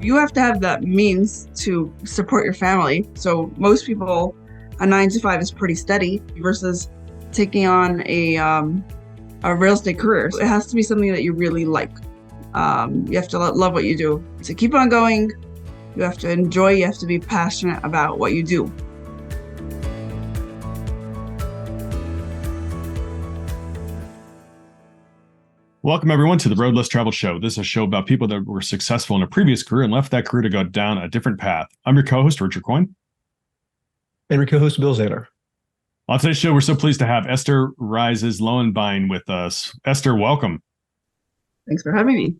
You have to have that means to support your family. So most people, a 9 to 5 is pretty steady versus taking on a real estate career. It has to be something that you really like. You have to love what you do. To keep on going, you have to enjoy, you have to be passionate about what you do. Welcome, everyone, to the Road Less Traveled Show. This is a show about people that were successful in a previous career and left that career to go down a different path. I'm your co-host, Richard Coyne. And your co-host, Bill Zahller. On today's show, we're so pleased to have Esther Reizes-Lowenbein with us. Esther, welcome. Thanks for having me.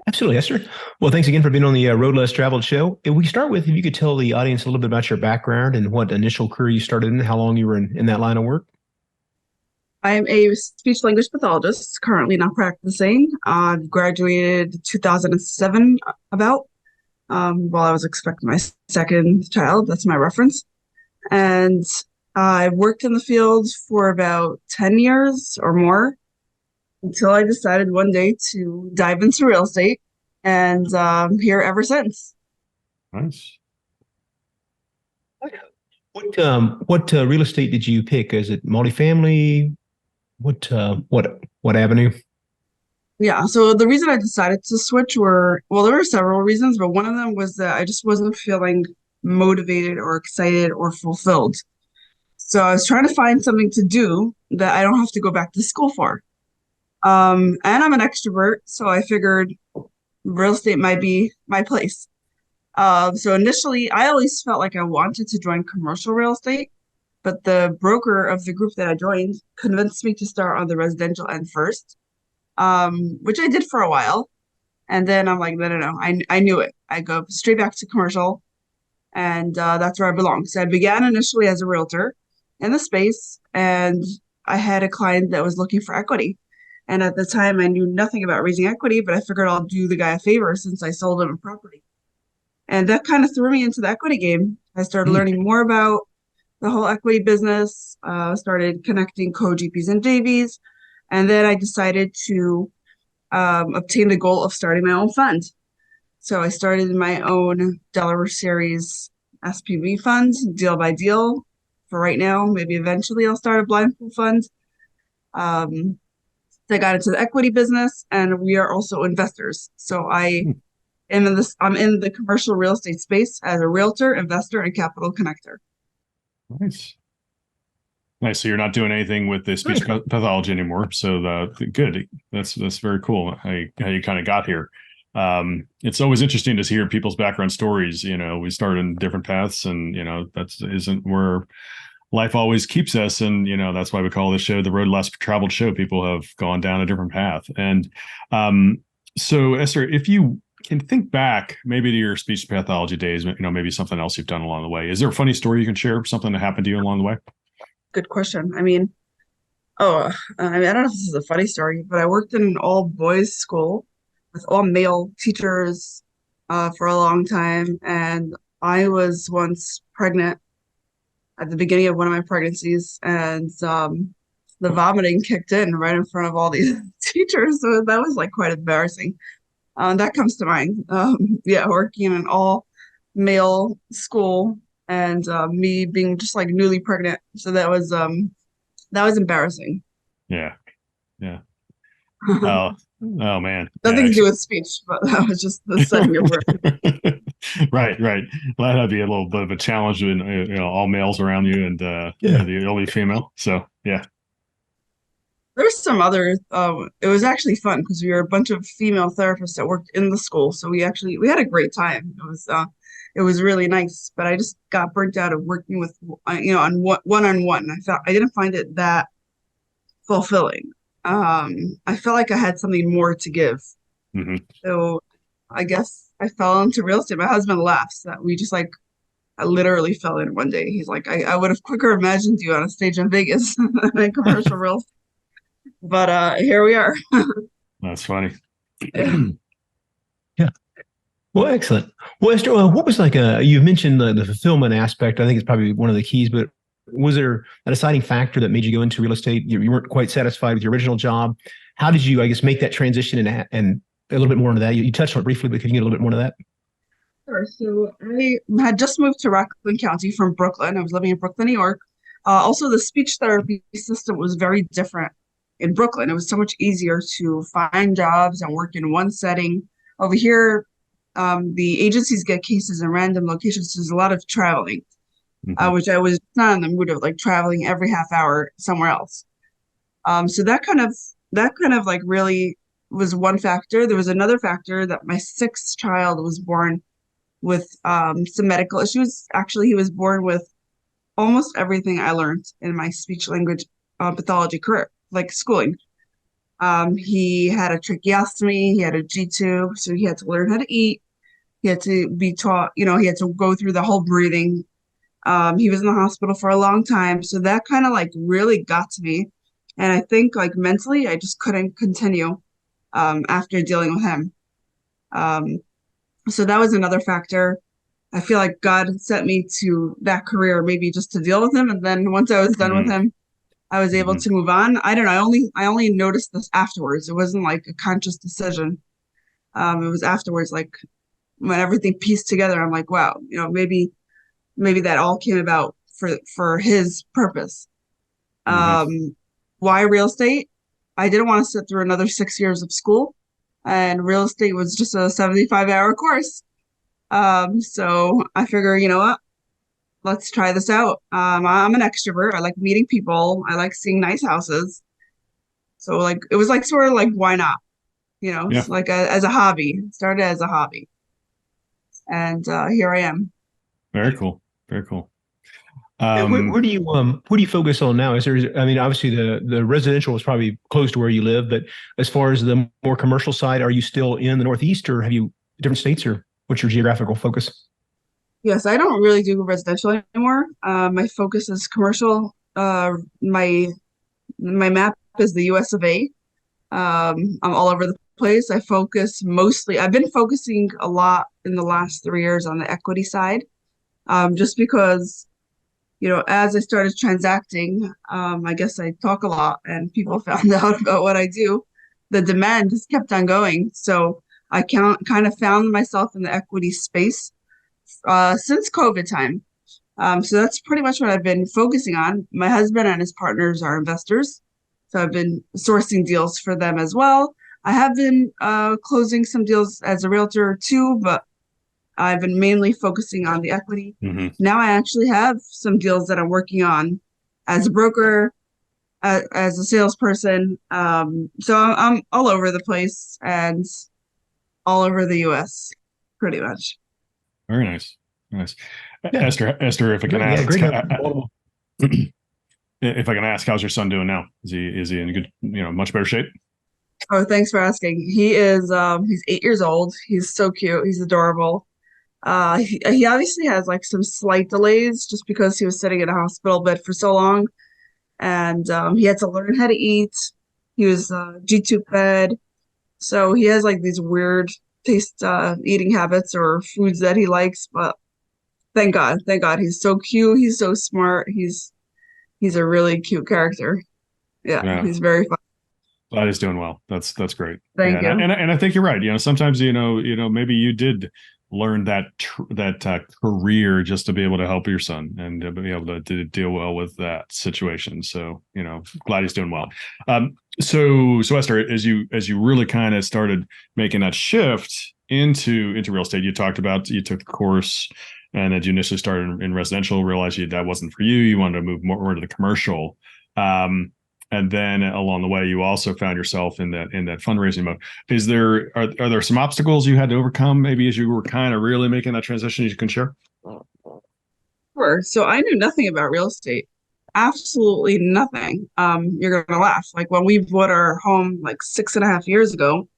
Absolutely, Esther. Well, thanks again for being on the Road Less Traveled Show. If we start with, if you could tell the audience a little bit about your background and what initial career you started in, how long you were in that line of work. I'm a speech language pathologist, currently not practicing. Graduated 2007 while I was expecting my second child. That's my reference. And I worked in the field for about 10 years or more until I decided one day to dive into real estate, and here ever since. Nice. What real estate did you pick? Is it multifamily? What avenue? Yeah, so the reason I decided to switch there were several reasons, but one of them was that I just wasn't feeling motivated or excited or fulfilled. So I was trying to find something to do that I don't have to go back to school for. And I'm an extrovert, so I figured real estate might be my place. So initially, I always felt like I wanted to join commercial real estate, but the broker of the group that I joined convinced me to start on the residential end first, which I did for a while. And then I'm like, no, I knew it. I go straight back to commercial, and that's where I belong. So I began initially as a realtor in the space, and I had a client that was looking for equity. And at the time, I knew nothing about raising equity, but I figured I'll do the guy a favor since I sold him a property. And that kind of threw me into the equity game. I started learning more about the whole equity business, started connecting co-GPs and JVs, and then I decided to obtain the goal of starting my own fund. So I started my own Delaware Series SPV fund, deal by deal. For right now, maybe eventually I'll start a blind pool fund. I got into the equity business, and we are also investors. So I'm in the commercial real estate space as a realtor, investor, and capital connector. Nice. So you're not doing anything with the speech pathology anymore. So good. That's very cool. How you kind of got here. It's always interesting to hear people's background stories. We start in different paths, and that isn't where life always keeps us. And that's why we call this show the Road Less Traveled Show. People have gone down a different path. And so Esther, if you can think back maybe to your speech pathology days, maybe something else you've done along the way. Is there a funny story you can share? Something that happened to you along the way? Good question. I don't know if this is a funny story, but I worked in an all boys school with all male teachers for a long time. And I was once pregnant at the beginning of one of my pregnancies, and the vomiting kicked in right in front of all these teachers. So that was like quite embarrassing. That comes to mind. Working in an all male school, and me being just like newly pregnant. So that was embarrassing. Yeah. Oh man. Nothing to do with speech, but that was just the setting of work. Right. Well, that'd be a little bit of a challenge when all males around you and the only female. So yeah. There's some other. It was actually fun because we were a bunch of female therapists that worked in the school, so we had a great time. It was really nice, but I just got burnt out of working with on one-on-one. I didn't find it that fulfilling. I felt like I had something more to give. Mm-hmm. So I guess I fell into real estate. My husband laughs that we just I literally fell in one day. He's like, I would have quicker imagined you on a stage in Vegas than commercial real estate. But here we are. That's funny. Yeah. Well, excellent. Well, Esther, what was you mentioned the fulfillment aspect. I think it's probably one of the keys, but was there a deciding factor that made you go into real estate? You weren't quite satisfied with your original job. How did you, make that transition and a little bit more into that? You touched on it briefly, but can you get a little bit more into that? Sure. So I had just moved to Rockland County from Brooklyn. I was living in Brooklyn, New York. Also, the speech therapy system was very different in Brooklyn. It was so much easier to find jobs and work in one setting. Over here, the agencies get cases in random locations. So there's a lot of traveling, Hmm. which I was not in the mood of, like traveling every half hour somewhere else. So that kind of like really was one factor. There was another factor that my sixth child was born with some medical issues. Actually, he was born with almost everything I learned in my speech language pathology career, like schooling. He had a tracheostomy, he had a G tube, so he had to learn how to eat. He had to be taught, he had to go through the whole breathing. He was in the hospital for a long time, so that kind of like really got to me. And I think like mentally, I just couldn't continue after dealing with him. Um, so that was another factor. I feel like God sent me to that career maybe just to deal with him, and then once I was done with him, I was able Hmm. to move on. I don't know. I only noticed this afterwards. It wasn't like a conscious decision. It was afterwards, like when everything pieced together. I'm like, wow, maybe that all came about for His purpose. Hmm. Um, why real estate? I didn't want to sit through another 6 years of school, and real estate was just a 75-hour course. So I figure, you know what? Let's try this out. I'm an extrovert. I like meeting people. I like seeing nice houses. So like it was like sort of like why not? Yeah. Like as a hobby. It started as a hobby, and here I am. Very cool. Very cool. Where do you focus on now? Is there, I mean, obviously the residential is probably close to where you live, but as far as the more commercial side, are you still in the Northeast or have you different states or what's your geographical focus? Yes, I don't really do residential anymore. My focus is commercial. My map is the US of A. I'm all over the place. I've been focusing a lot in the last 3 years on the equity side, just because, as I started transacting, I guess I talk a lot and people found out about what I do. The demand just kept on going. So I kind of found myself in the equity space since COVID time. So that's pretty much what I've been focusing on. My husband and his partners are investors, so I've been sourcing deals for them as well. I have been closing some deals as a realtor too, but I've been mainly focusing on the equity. Hmm. Now I actually have some deals that I'm working on as a broker, as a salesperson. So I'm all over the place and all over the US, pretty much. Very nice. Nice. Yeah, Esther, if I can great. Yeah, ask, great. Multiple. if I can ask, how's your son doing now? Is he in good, much better shape? Oh, thanks for asking. He's 8 years old. He's so cute. He's adorable. He obviously has like some slight delays just because he was sitting in a hospital bed for so long, and he had to learn how to eat. He was G-tube fed, so he has like these weird taste eating habits or foods that he likes. But thank God, he's so cute. He's so smart. He's a really cute character. Yeah, Yeah. he's very fun. Glad he's doing well. That's great. Yeah, Thank you. and I think you're right. Sometimes maybe you did learn that career just to be able to help your son and to be able to deal well with that situation. So glad he's doing well. So Esther, as you really kind of started making that shift into real estate, you talked about you took the course and that you initially started in residential, realized that wasn't for you. You wanted to move more to the commercial. And then along the way, you also found yourself in that fundraising mode. Are there some obstacles you had to overcome, maybe as you were kind of really making that transition you can share? Sure. So I knew nothing about real estate. Absolutely nothing. You're gonna laugh. Like when we bought our home like 6.5 years ago,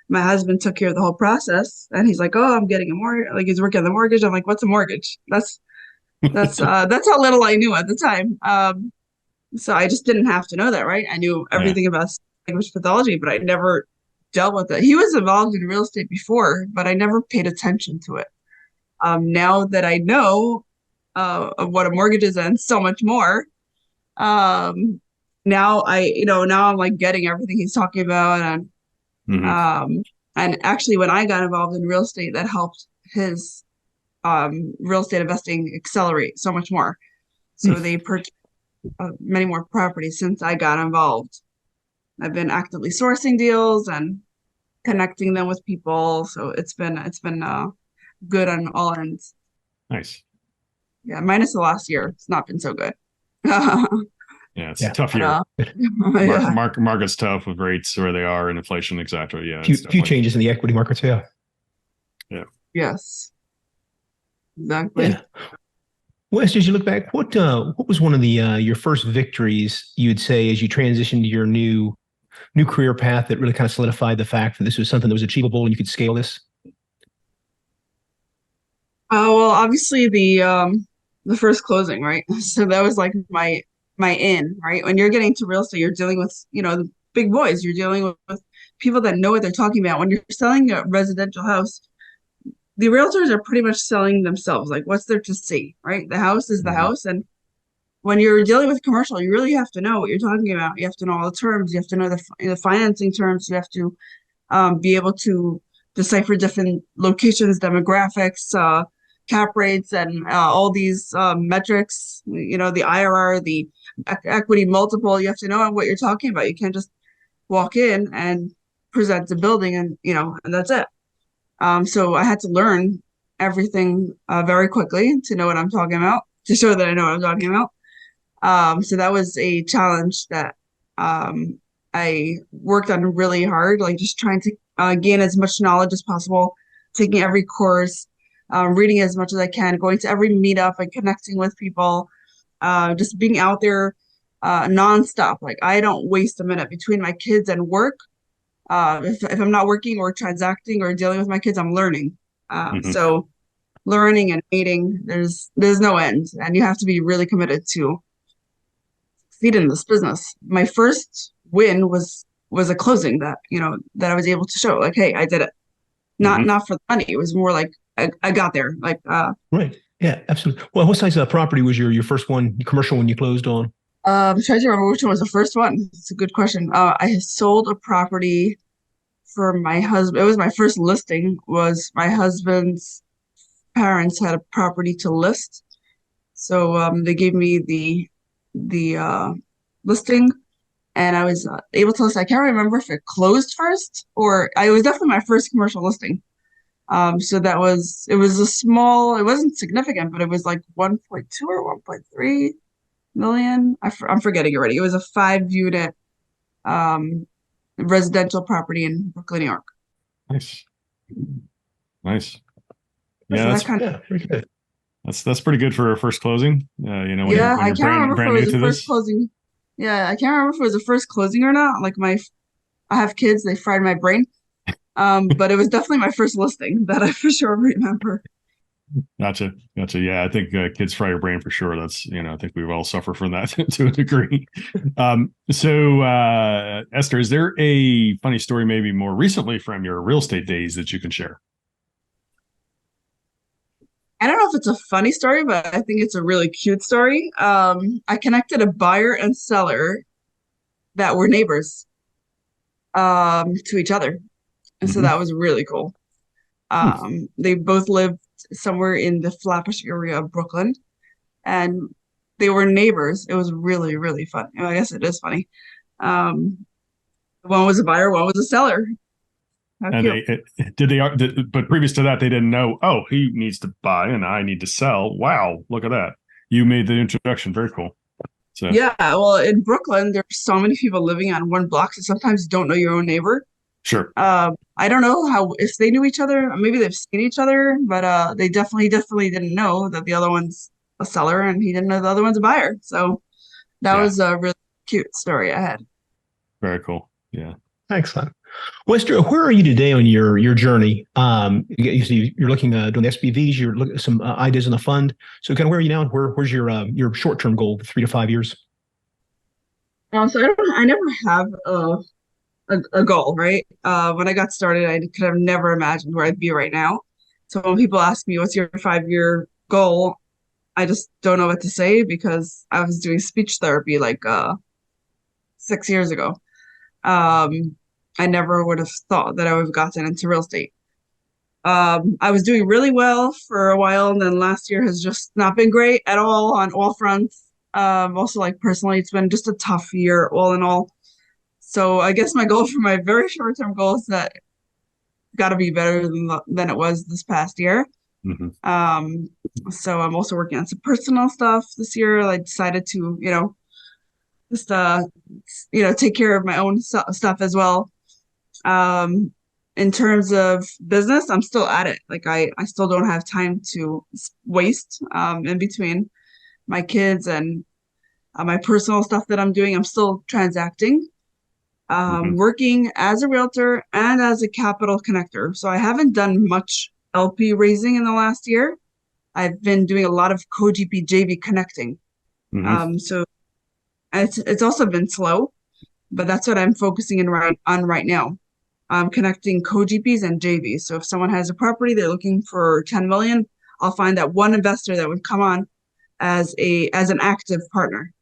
my husband took care of the whole process and he's like, oh, I'm getting a mortgage. Like he's working on the mortgage. I'm like, what's a mortgage? That's how little I knew at the time. So I just didn't have to know that, right? I knew Yeah. everything about language pathology, but I never dealt with it. He was involved in real estate before, but I never paid attention to it. Now that I know of what a mortgage is and so much more, um, now I'm like getting everything he's talking about, and Hmm. um, And actually, when I got involved in real estate, that helped his real estate investing accelerate so much more. So they purchased many more properties since I got involved. I've been actively sourcing deals and connecting them with people. So it's been good on all ends. Nice. Yeah, minus the last year. It's not been so good. Yeah, it's a tough year. Yeah. Market's tough with rates where they are and inflation, etc. Yeah, few changes in the equity markets. Yeah. Yeah. Yes. Exactly. Yeah. Wes, as you look back, what was one of the your first victories you'd say as you transitioned to your new career path that really kind of solidified the fact that this was something that was achievable and you could scale this? Well, obviously the first closing, right? So that was like my in, right? When you're getting to real estate, you're dealing with, the big boys. You're dealing with people that know what they're talking about. When you're selling a residential house, the realtors are pretty much selling themselves. Like, what's there to see, right? The house is the house. And when you're dealing with commercial, you really have to know what you're talking about. You have to know all the terms. You have to know the financing terms. You have to be able to decipher different locations, demographics, cap rates, and all these metrics, the IRR, the equity multiple. You have to know what you're talking about. You can't just walk in and present the building and that's it. So I had to learn everything very quickly to know what I'm talking about, to show that I know what I'm talking about. So that was a challenge that I worked on really hard, like just trying to gain as much knowledge as possible, taking every course, reading as much as I can, going to every meetup and connecting with people, just being out there nonstop. Like I don't waste a minute between my kids and work. If I'm not working or transacting or dealing with my kids, I'm learning. So learning and meeting, there's no end, and you have to be really committed to succeed in this business. My first win was a closing that I was able to show, like, hey, I did it. Not for the money. It was more like I got there. Like right. Yeah, absolutely. Well, what size property was your first one, commercial one you closed on? I'm trying to remember which one was the first one. It's a good question. I sold a property for my husband. It was my first listing. Was my husband's parents had a property to list, so they gave me the listing, and I was able to list. I can't remember if it closed first or it was definitely my first commercial listing. So it was a small. It wasn't significant, but it was like 1.2 or 1.3 million. I'm forgetting already. It was a 5-unit residential property in Brooklyn, New York. Nice. Yeah, So pretty good. That's pretty good for a first closing. When I you're can't remember brand if it new was to the first this. closing. Yeah, I can't remember if it was the first closing or not. Like I have kids, they fried my brain. But it was definitely my first listing that I for sure remember. Gotcha. Yeah, I think kids fry your brain for sure. That's, I think we all suffer from that to a degree. So Esther, is there a funny story maybe more recently from your real estate days that you can share? I don't know if it's a funny story, but I think it's a really cute story. I connected a buyer and seller that were neighbors to each other. And so that was really cool. They both lived somewhere in the Flatbush area of Brooklyn, and they were neighbors. It was really, really fun. I guess it is funny. One was a buyer, one was a seller. How And cute. but previous to that, they didn't know, oh, he needs to buy and I need to sell. Wow, look at that. You made the introduction. Very cool. So Yeah, well, in Brooklyn, there's so many people living on one block, so sometimes you don't know your own neighbor. sure. I don't know if they knew each other. Maybe they've seen each other, but they definitely didn't know that the other one's a seller and he didn't know the other one's a buyer. So that was a really cute story I had. Very cool. Yeah. Excellent. Esther, where are you today on your journny? You see, you're looking doing the SPVs. You're looking at some ideas in the fund. So, kind of where are you now? And where's your short term goal, 3 to 5 years? So I never have a goal, right? When I got started, I could have never imagined where I'd be right now. So when people ask me, what's your 5-year goal? I just don't know what to say because I was doing speech therapy like 6 years ago. I never would have thought that I would have gotten into real estate. I was doing really well for a while, and then last year has just not been great at all on all fronts. Also, like personally, it's been just a tough year all in all. So I guess my goal for my very short-term goal is that got to be better than it was this past year. Mm-hmm. So I'm also working on some personal stuff this year. I decided to, just take care of my own stuff as well. In terms of business, I'm still at it. Like I still don't have time to waste in between my kids and my personal stuff that I'm doing. I'm still transacting, Mm-hmm. working as a realtor and as a capital connector. So I haven't done much LP raising in the last year. I've been doing a lot of co-GP JV connecting. Mm-hmm. So it's also been slow, but that's what I'm focusing on right now. Connecting co-GPs and JVs. So if someone has a property, they're looking for 10 million, I'll find that one investor that would come on as an active partner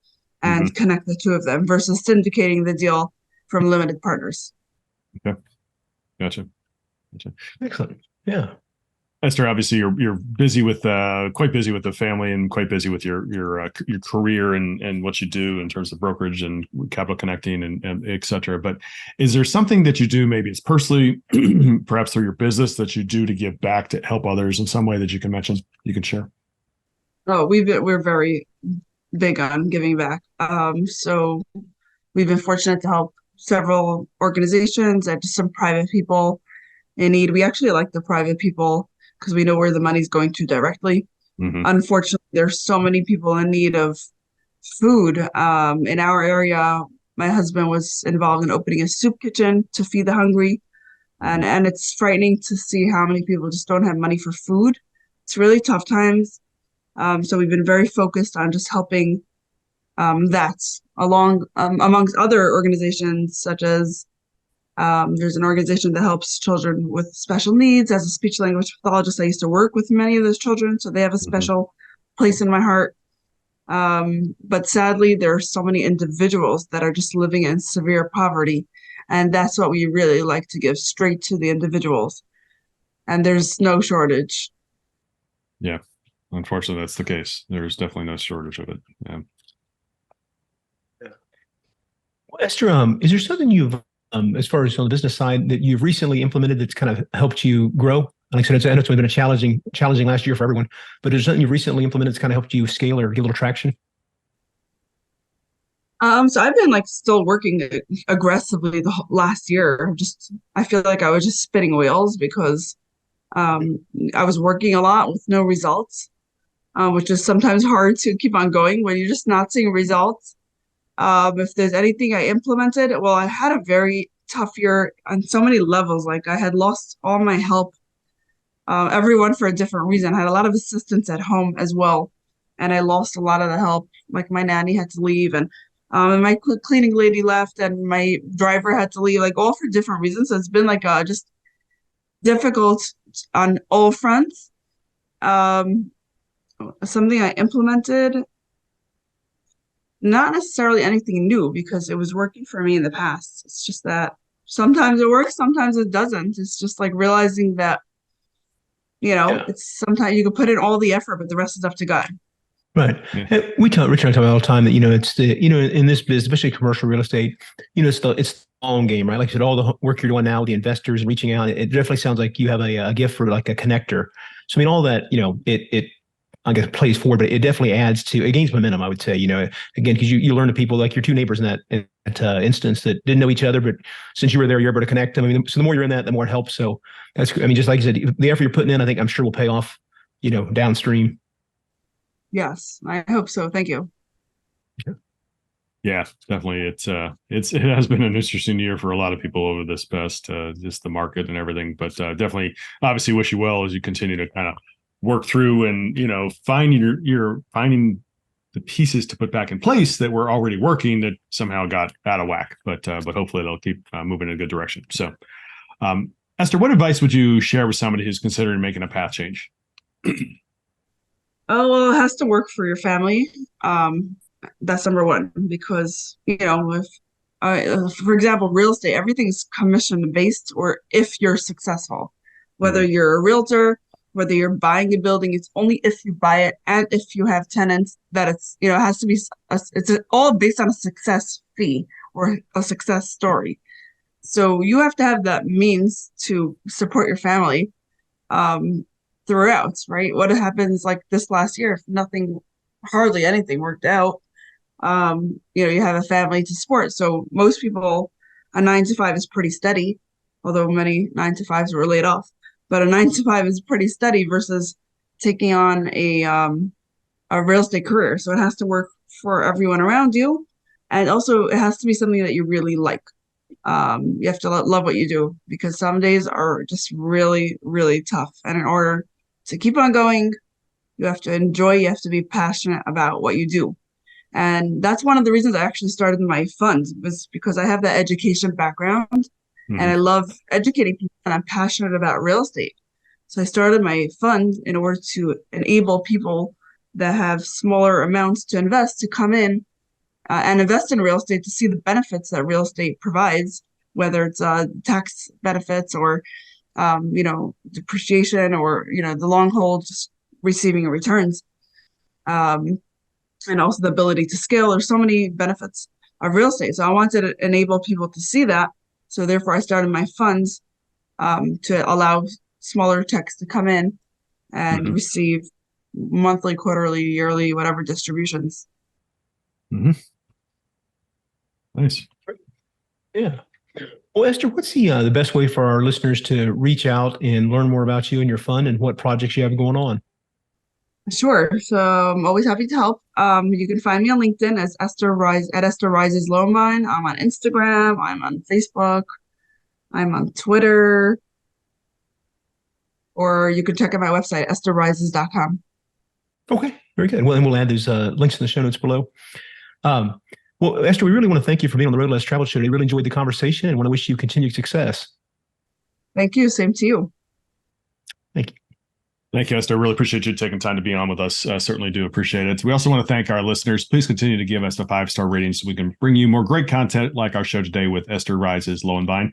Mm-hmm. and connect the two of them versus syndicating the deal from limited partners. Okay. Gotcha. Excellent. Yeah. Esther, obviously you're busy with quite busy with the family and quite busy with your career and what you do in terms of brokerage and capital connecting and et cetera. But is there something that you do, maybe it's personally, perhaps through your business, that you do to give back to help others in some way that you can mention, you can share? Oh, we're very big on giving back. So we've been fortunate to help several organizations and just some private people in need. We actually like the private people because we know where the money's going to directly. Mm-hmm. Unfortunately, there's so many people in need of food. In our area, my husband was involved in opening a soup kitchen to feed the hungry. And it's frightening to see how many people just don't have money for food. It's really tough times. So we've been very focused on just helping that amongst other organizations such as there's an organization that helps children with special needs. As a speech language pathologist, I used to work with many of those children, so they have a special place in my heart. But sadly, there are so many individuals that are just living in severe poverty, and that's what we really like to give straight to the individuals. And there's no shortage. Yeah, unfortunately, that's the case. There's definitely no shortage of it. Yeah. Well, Esther, is there something you've as far as on the business side that you've recently implemented that's kind of helped you grow? Like I said, I know it's been a challenging last year for everyone, but is there something you've recently implemented that's kind of helped you scale or get a little traction? So I've been like still working aggressively the last year. I feel like I was just spinning wheels because I was working a lot with no results, which is sometimes hard to keep on going when you're just not seeing results. If there's anything I implemented, well, I had a very tough year on so many levels. Like I had lost all my help, everyone for a different reason. I had a lot of assistants at home as well, and I lost a lot of the help. Like my nanny had to leave, and my cleaning lady left, and my driver had to leave. Like all for different reasons. So it's been like just difficult on all fronts. Something I implemented. Not necessarily anything new because it was working for me in the past. It's just that sometimes it works, sometimes it doesn't. It's just like realizing that, it's sometimes you can put in all the effort, but the rest is up to God. Right. Yeah. Richard and I talk about all the time that, it's in this business, especially commercial real estate, it's the long game, right? Like I said, all the work you're doing now with the investors and reaching out, it definitely sounds like you have a gift for like a connector. So I mean, all that, it I guess plays forward, but it definitely it gains momentum, I would say, again, because you learn to people like your two neighbors in that instance that didn't know each other, but since you were there, you're able to connect them. I mean, so the more you're in that, the more it helps. So just like you said, the effort you're putting in, I'm sure will pay off, downstream. Yes, I hope so. Thank you. Yeah, definitely. It has been an interesting year for a lot of people over this past, just the market and everything, but definitely obviously wish you well as you continue to kind of work through and finding finding the pieces to put back in place that were already working that somehow got out of whack, but hopefully they'll keep moving in a good direction. So Esther, what advice would you share with somebody who's considering making a path change? Oh, well, it has to work for your family. That's number one, because if for example, real estate, everything's commission based, or if you're successful, whether you're a realtor, whether you're buying a building, it's only if you buy it and if you have tenants that it's, it has to be, it's all based on a success fee or a success story. So you have to have that means to support your family throughout, right? What happens like this last year, if hardly anything worked out, you have a family to support. So most people, a 9 to 5 is pretty steady, although many 9 to 5s were laid off. But a 9 to 5 is pretty steady versus taking on a real estate career. So it has to work for everyone around you, and also it has to be something that you really like. You have to love what you do, because some days are just really, really tough. And in order to keep on going, you have to enjoy. You have to be passionate about what you do. And that's one of the reasons I actually started my fund, was because I have that education background and I love educating people, and I'm passionate about real estate. So I started my fund in order to enable people that have smaller amounts to invest to come in and invest in real estate, to see the benefits that real estate provides, whether it's tax benefits or, depreciation, or, the long hold, just receiving returns. And also the ability to scale. There's so many benefits of real estate. So I wanted to enable people to see that. So therefore I started my funds to allow smaller techs to come in and receive monthly, quarterly, yearly, whatever distributions. Nice. Yeah. Well, Esther, what's the best way for our listeners to reach out and learn more about you and your fund and what projects you have going on? Sure. So I'm always happy to help. You can find me on LinkedIn as Esther Reizes-Lowenbein. I'm on Instagram. I'm on Facebook. I'm on Twitter. Or you can check out my website, estherreizes.com. Okay, very good. Well, and we'll add those links in the show notes below. Well, Esther, we really want to thank you for being on the Road Less Travel Show. I really enjoyed the conversation and want to wish you continued success. Thank you. Same to you. Thank you. Thank you, Esther. Really appreciate you taking time to be on with us. Certainly do appreciate it. We also want to thank our listeners. Please continue to give us a 5-star rating so we can bring you more great content like our show today with Esther Reizes-Lowenbein.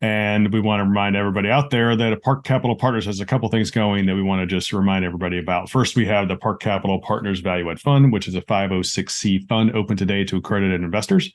And we want to remind everybody out there that Park Capital Partners has a couple things going that we want to just remind everybody about. First, we have the Park Capital Partners Value Add Fund, which is a 506c fund open today to accredited investors.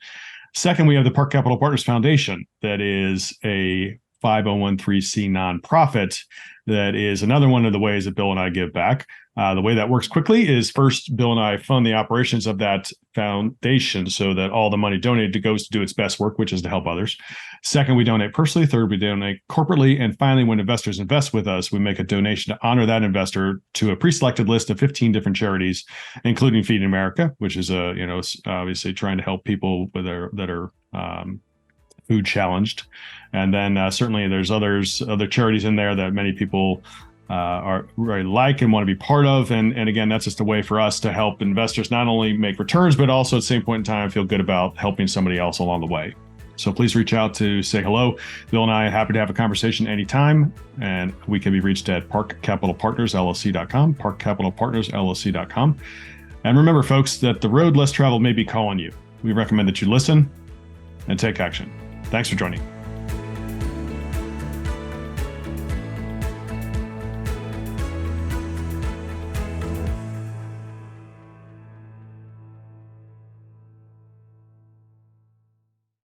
Second, we have the Park Capital Partners Foundation, that is a 5013c nonprofit. That is another one of the ways that Bill and I give back. The way that works quickly is, first, Bill and I fund the operations of that foundation so that all the money donated goes to do its best work, which is to help others. Second, we donate personally. Third, we donate corporately. And finally, when investors invest with us, we make a donation to honor that investor to a pre-selected list of 15 different charities, including Feeding America, which is obviously trying to help people that are food challenged. And then certainly there's other charities in there that many people are really like and want to be part of. And again, that's just a way for us to help investors not only make returns, but also at the same point in time, feel good about helping somebody else along the way. So please reach out to say hello. Bill and I are happy to have a conversation anytime. And we can be reached at parkcapitalpartnersllc.com, parkcapitalpartnersllc.com. And remember, folks, that the road less traveled may be calling you. We recommend that you listen and take action. Thanks for joining.